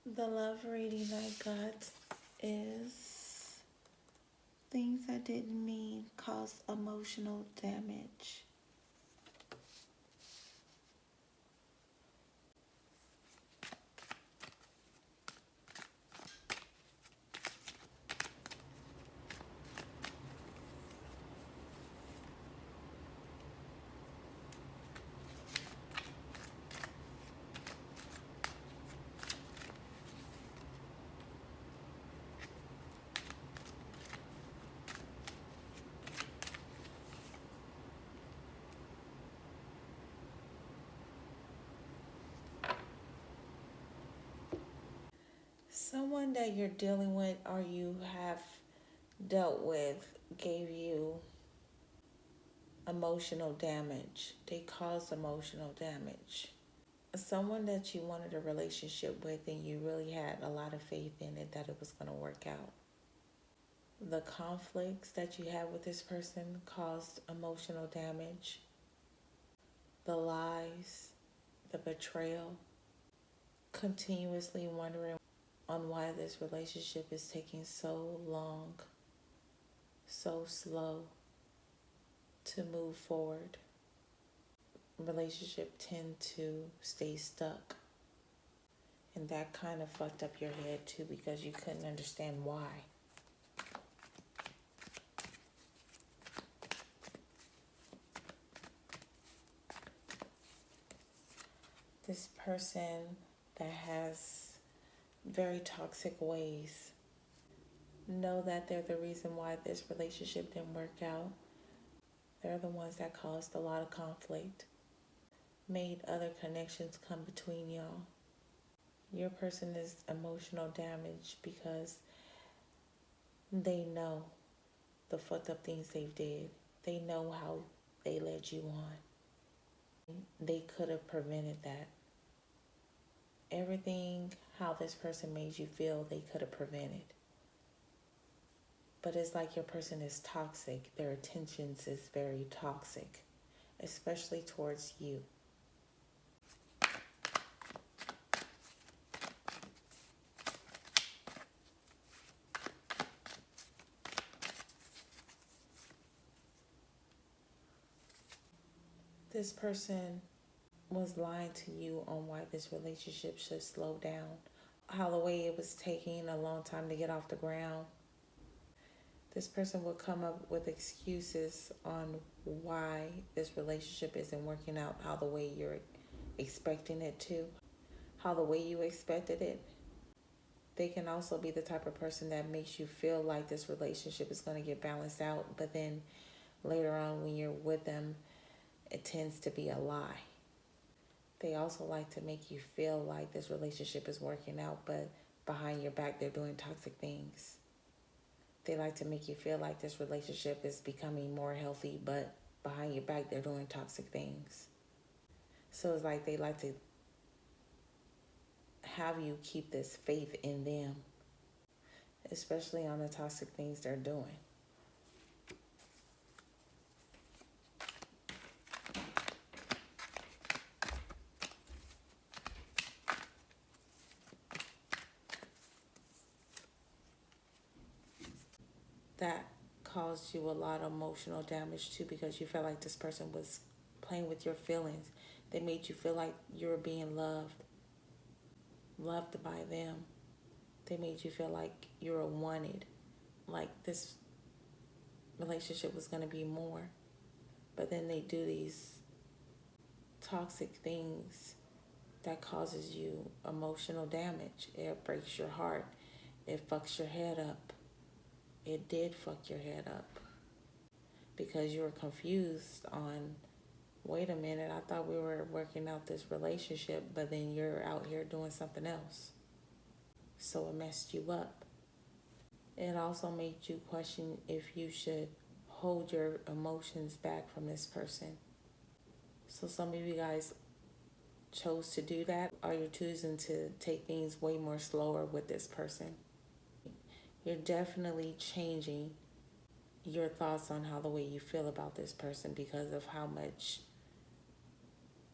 The love reading I got is things I didn't mean caused emotional damage. Someone that you're dealing with or you have dealt with gave you emotional damage. They caused emotional damage. Someone that you wanted a relationship with and you really had a lot of faith in it that it was going to work out. The conflicts that you had with this person caused emotional damage. The lies, the betrayal, continuously wondering on why this relationship is taking so long, so slow to move forward. Relationship tend to stay stuck. And that kind of fucked up your head too because you couldn't understand why. This person that has very toxic ways, know that they're the reason why this relationship didn't work out. They're the ones that caused a lot of conflict, made other connections come between y'all. Your person is emotional damage because they know the fucked up things they did. They know how they led you on. They could have prevented that. Everything how this person made you feel, they could have prevented. But it's like your person is toxic. Their intentions is very toxic, especially towards you. This person was lying to you on why this relationship should slow down. How the way it was taking a long time to get off the ground. This person will come up with excuses on why this relationship isn't working out how the way you're expecting it to, how the way you expected it. They can also be the type of person that makes you feel like this relationship is going to get balanced out, but then later on when you're with them, it tends to be a lie. They also like to make you feel like this relationship is working out, but behind your back, they're doing toxic things. They like to make you feel like this relationship is becoming more healthy, but behind your back, they're doing toxic things. So it's like they like to have you keep this faith in them, especially on the toxic things they're doing. That caused you a lot of emotional damage too because you felt like this person was playing with your feelings. They made you feel like you were being loved by them. They made you feel like you were wanted, like this relationship was going to be more. But then they do these toxic things that causes you emotional damage. It breaks your heart. It fucks your head up. It did fuck your head up because you were confused on, wait a minute, I thought we were working out this relationship, but then you're out here doing something else. So it messed you up. It also made you question if you should hold your emotions back from this person. So some of you guys chose to do that, or you're choosing to take things way more slower with this person. You're definitely changing your thoughts on how the way you feel about this person because of how much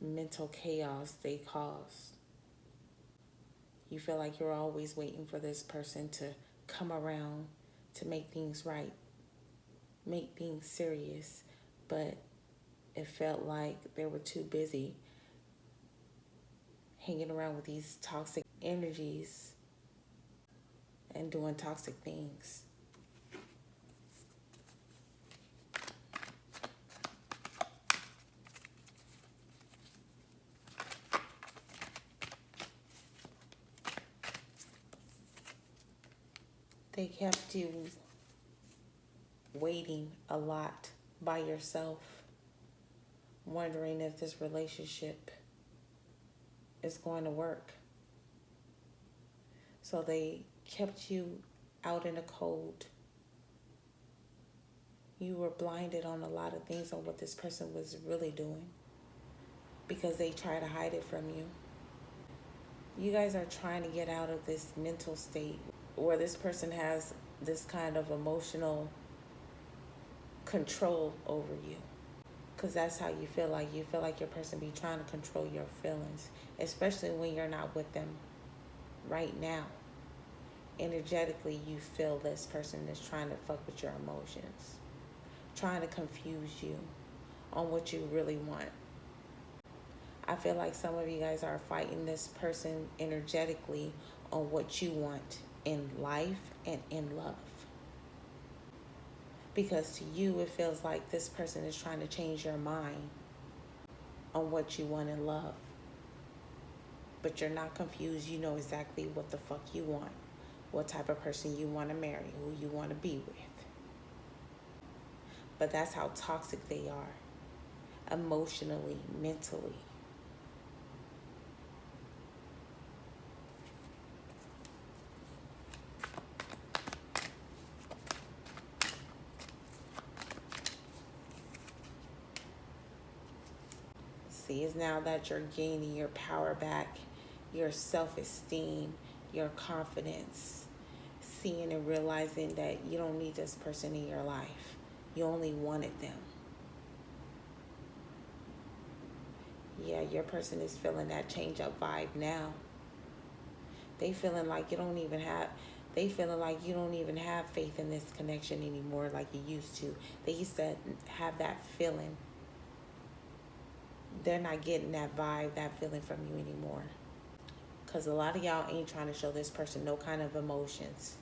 mental chaos they caused. You feel like you're always waiting for this person to come around to make things right, make things serious, but it felt like they were too busy hanging around with these toxic energies and doing toxic things. They kept you waiting a lot by yourself, wondering if this relationship is going to work. So they kept you out in the cold. You were blinded on a lot of things on what this person was really doing because they try to hide it from you. You guys are trying to get out of this mental state where this person has this kind of emotional control over you. Because that's how you feel like. You feel like your person be trying to control your feelings, especially when you're not with them right now. Energetically, you feel this person is trying to fuck with your emotions, trying to confuse you on what you really want. I feel like some of you guys are fighting this person energetically on what you want in life and in love. Because to you, it feels like this person is trying to change your mind on what you want in love. But you're not confused. You know exactly what the fuck you want, what type of person you want to marry, who you want to be with. But that's how toxic they are, emotionally, mentally. See, it's now that you're gaining your power back, your self-esteem, your confidence, seeing and realizing that you don't need this person in your life. You only wanted them. Yeah, your person is feeling that change up vibe now. They feeling like you don't even have faith in this connection anymore like you used to. They used to have that feeling. They're not getting that vibe, that feeling from you anymore. Because a lot of y'all ain't trying to show this person no kind of emotions.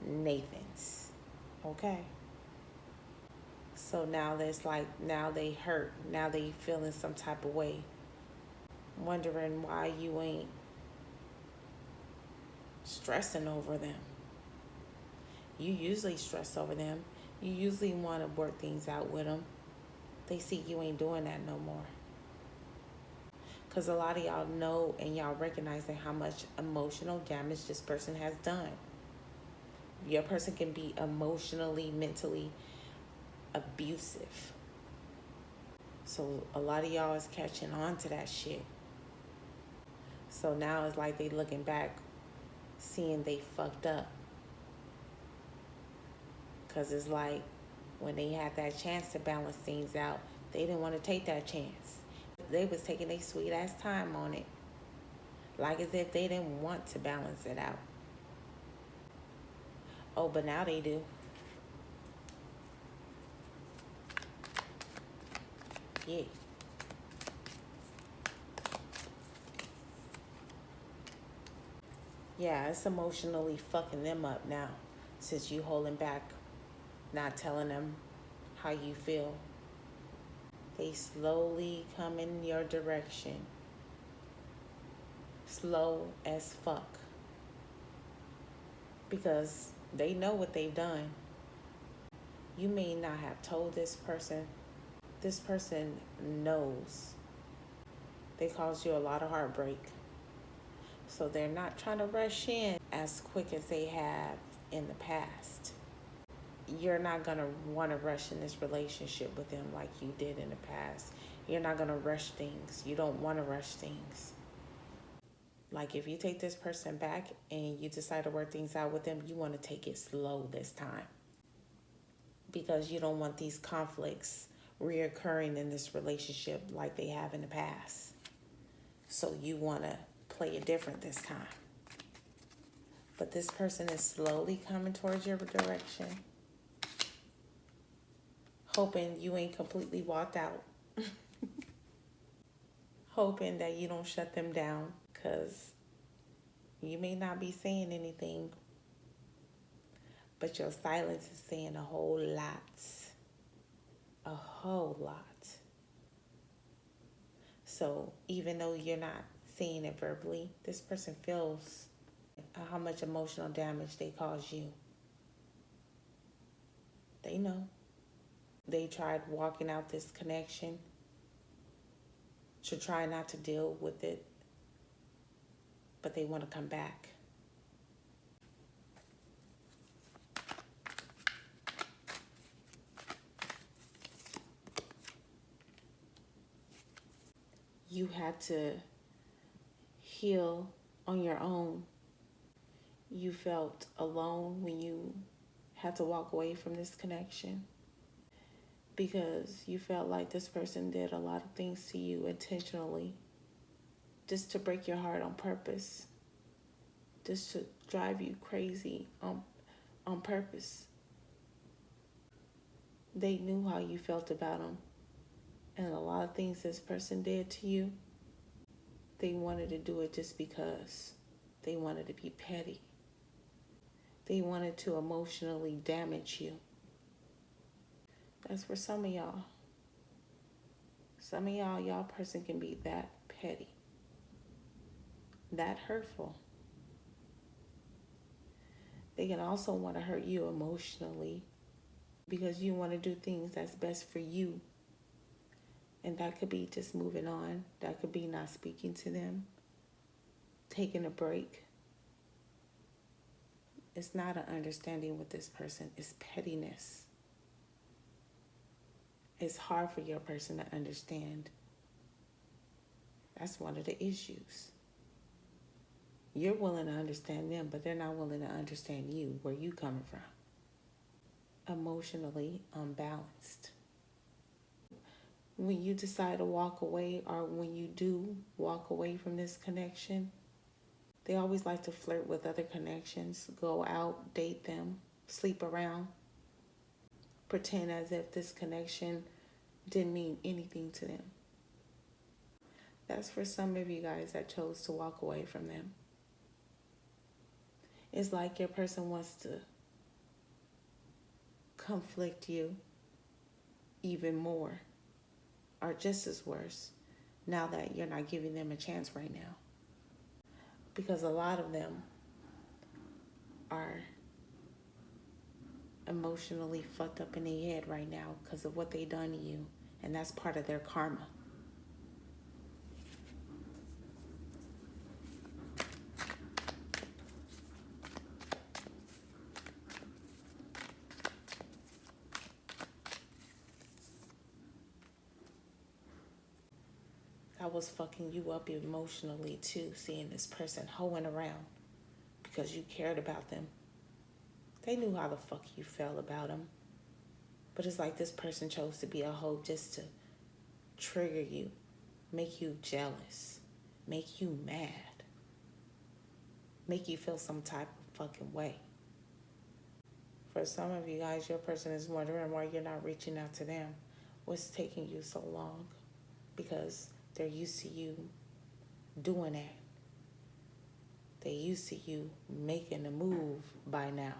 Nathans. Okay? So now now they hurt. Now they feeling some type of way. Wondering why you ain't stressing over them. You usually stress over them. You usually want to work things out with them. They see you ain't doing that no more. Because a lot of y'all know and y'all recognizing how much emotional damage this person has done. Your person can be emotionally, mentally abusive. So a lot of y'all is catching on to that shit. So now it's like they looking back, seeing they fucked up. Because it's like when they had that chance to balance things out, they didn't want to take that chance. They was taking their sweet ass time on it. Like as if they didn't want to balance it out. Oh, but now they do. Yeah. Yeah, it's emotionally fucking them up now. Since you holding back, not telling them how you feel. They slowly come in your direction. Slow as fuck. Because they know what they've done. You may not have told this person. This person knows. They caused you a lot of heartbreak. So they're not trying to rush in as quick as they have in the past. You're not going to want to rush in this relationship with them like you did in the past. You're not going to rush things. You don't want to rush things. Like if you take this person back and you decide to work things out with them, you want to take it slow this time. Because you don't want these conflicts reoccurring in this relationship like they have in the past. So you want to play it different this time. But this person is slowly coming towards your direction, hoping you ain't completely walked out. Hoping that you don't shut them down, because you may not be saying anything, but your silence is saying a whole lot. A whole lot. So even though you're not saying it verbally, this person feels how much emotional damage they caused you. They know. They tried walking out this connection to try not to deal with it, but they want to come back. You had to heal on your own. You felt alone when you had to walk away from this connection, because you felt like this person did a lot of things to you intentionally, just to break your heart on purpose, just to drive you crazy on purpose. They knew how you felt about them, and a lot of things this person did to you, they wanted to do it just because. They wanted to be petty. They wanted to emotionally damage you. That's for some of y'all. Some of y'all person can be that petty, that hurtful. They can also want to hurt you emotionally because you want to do things that's best for you. And that could be just moving on. That could be not speaking to them, taking a break. It's not an understanding with this person. It's pettiness. It's hard for your person to understand. That's one of the issues. You're willing to understand them, but they're not willing to understand you, where you coming from. Emotionally unbalanced. When you decide to walk away, or when you do walk away from this connection, they always like to flirt with other connections, go out, date them, sleep around, pretend as if this connection didn't mean anything to them. That's for some of you guys that chose to walk away from them. It's like your person wants to conflict you even more, or just as worse, now that you're not giving them a chance right now. Because a lot of them are emotionally fucked up in their head right now because of what they done to you, and that's part of their karma. That was fucking you up emotionally too, seeing this person hoeing around because you cared about them. They knew how the fuck you felt about them. But it's like this person chose to be a hoe just to trigger you, make you jealous, make you mad, make you feel some type of fucking way. For some of you guys, your person is wondering why you're not reaching out to them. What's taking you so long? Because they're used to you doing that. They're used to you making a move by now.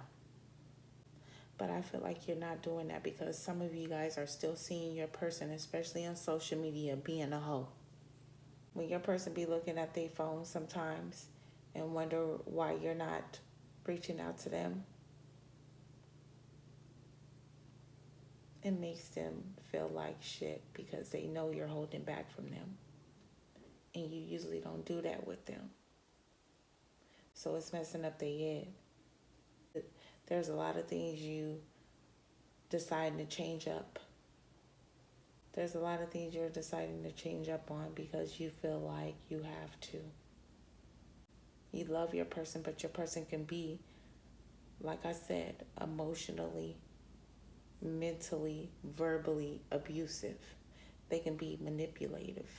But I feel like you're not doing that because some of you guys are still seeing your person, especially on social media, being a hoe. When your person be looking at their phone sometimes and wonder why you're not reaching out to them, it makes them feel like shit because they know you're holding back from them. And you usually don't do that with them. So it's messing up their head. There's a lot of things you deciding to change up. There's a lot of things you're deciding to change up on because you feel like you have to. You love your person, but your person can be, like I said, emotionally, mentally, verbally abusive. They can be manipulative.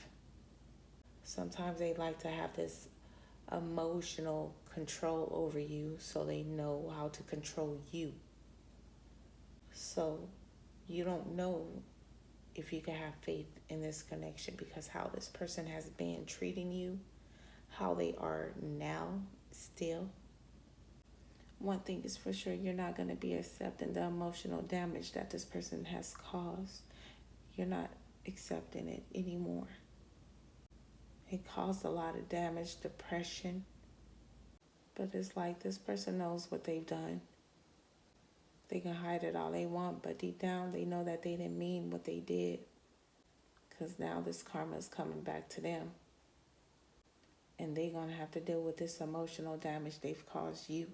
Sometimes they like to have this emotional control over you, so they know how to control you. So you don't know if you can have faith in this connection, because how this person has been treating you, how they are now still. One thing is for sure, you're not going to be accepting the emotional damage that this person has caused. You're not accepting it anymore. It caused a lot of damage, depression. But it's like this person knows what they've done. They can hide it all they want, but deep down they know that they didn't mean what they did. Because now this karma is coming back to them. And they're going to have to deal with this emotional damage they've caused you.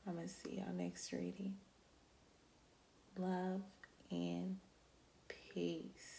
I'm going to see our next reading. Love and peace.